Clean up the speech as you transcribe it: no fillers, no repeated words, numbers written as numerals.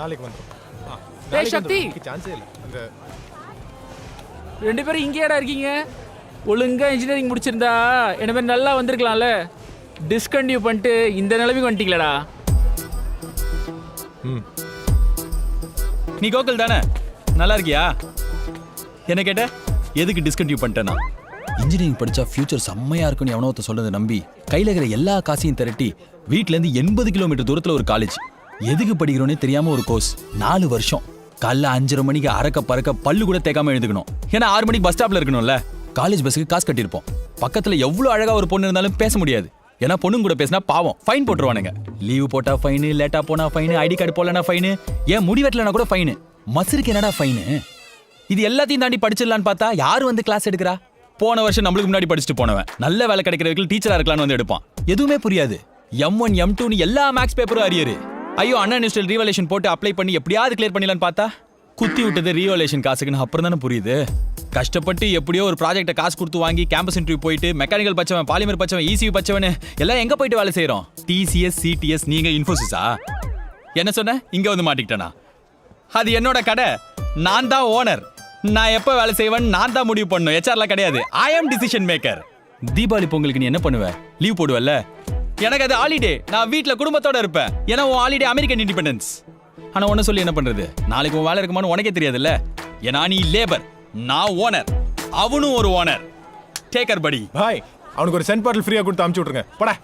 நாளைக்கு வந்துரும். டேய் சக்தி, சான்ஸே இல்ல. அந்த ரெண்டு பேரும் இங்கேடா இருக்கீங்க? ஒழுங்கா இன்ஜினியரிங் முடிச்சிருந்தா என்ன மாதிரி நல்லா வந்திருக்கலாம்ல. டிஸ்கண்டியூ பண்ணிட்டு இந்த நிலைமைக்கு வந்துட்டீங்களடா. நீ கோகுல் தானே? நல்லா இருக்கியா? என்ன கேட்ட? எதுக்கு டிஸ்கண்டியூ பண்ணிட்டேனா? இன்ஜினியரிங் படிச்சா ஃபியூச்சர் செம்மையா இருக்குன்னு எவனோ ஒருத்தன் சொல்றதை நம்பி கையில இருக்கிற எல்லா காசையும் திரட்டி வீட்ல இருந்து 80 கிலோமீட்டர் தூரத்துல ஒரு காலேஜ், எதுக்கு படிக்கிறோன்னே தெரியாம ஒரு கோர்ஸ், 4 வருஷம். காலைல 5:30 மணிக்கு அறக்க பறக்க பல்லு கூட தேக்காம எழுதுக்கணும். ஏன்னா 6 மணிக்கு பஸ் ஸ்டாப்ல இருக்கணும்ல. காலேஜ் பஸ்ஸுக்கு காசு கட்டியிருப்போம். பக்கத்துல எவ்வளவு அழகா ஒரு பொண்ணு இருந்தாலும் பேச முடியாது. ஏன்னா பொண்ணுங்க கூட பேசினா பாவம், ஃபைன் போட்டுருவானுங்க. லீவு போட்டா ஃபைனு, லேட்டா போனா ஃபைனு, ஐடி கார்டு போடலனா ஃபைனு, ஏன் முடி வெட்டலனா கூட ஃபைனு. மசருக்கு என்னடா ஃபைனு? இது எல்லாத்தையும் தாண்டி படிச்சிடலான்னு பார்த்தா யாரு வந்து கிளாஸ் எடுக்கிறா? போன வருஷம் நம்மளுக்கு முன்னாடி படிச்சுட்டு போனவன் நல்ல வேலை கிடைக்கிறதுக்கு டீச்சரா இருக்கலாம்னு வந்து எடுப்பான். எதுவுமே புரியாது. M1 M2 எல்லா மேக்ஸ் பேப்பரும் அரியரு. ஐயோ அண்ணா இன்ஸ்டியல் ரீவலேஷன் போட்டு அப்ளை பண்ணி எப்படியாவது கிளியர் பண்ணிடலான்னு பார்த்தா குத்தி விட்டது ரீவலேஷன் காசுக்குன்னு அப்புறம் தானே புரியுது. கஷ்டப்பட்டு எப்படியோ ஒரு ப்ராஜெக்ட்டை காசு கொடுத்து வாங்கி கேம்பஸ் இன்டர்வியூ போயிட்டு மெக்கானிக்கல் பச்சவன், பாலிமர் பச்சவன், ECU பச்சவன் எல்லாம் எங்க போயிட்டு வேலை செய்யறோம்? TCS CTS, நீங்க இன்ஃபோசிஸா? என்ன சொன்ன? இங்க வந்து மாட்டிக்கிட்டேனா? அது என்னோட கடை, நான் தான் ஓனர். நான் எப்ப வேலை செய்வேன் நான் தான் முடிவு பண்ணணும். HRலாம் கிடையாது. I am decision maker. Deepavali பொங்கலுக்கு நீ என்ன பண்ணுவ? லீவ் போடுவல்ல? எனக்கு அது ஹாலிடே. நான் வீட்ல குடும்பத்தோட இருப்பேன். ஏன்னா உன் ஹாலிடே அமெரிக்கன் இண்டிபெண்டன்ஸ். ஆனா ஒன்னு சொல்லி என்ன பண்றது? நாளைக்கு உன் வேலை இருக்குமான்னு உனக்கே தெரியாதுல்ல. ஏன்னா நீ லேபர், நான் ஓனர், அவனும் ஒரு ஓனர். டேக்கர் படி. பாய், அவனுக்கு ஒரு சென்ட் பாட்டில் ஃப்ரீயா கொடுத்து அனுப்பிச்சு விட்டுருங்க. போடா.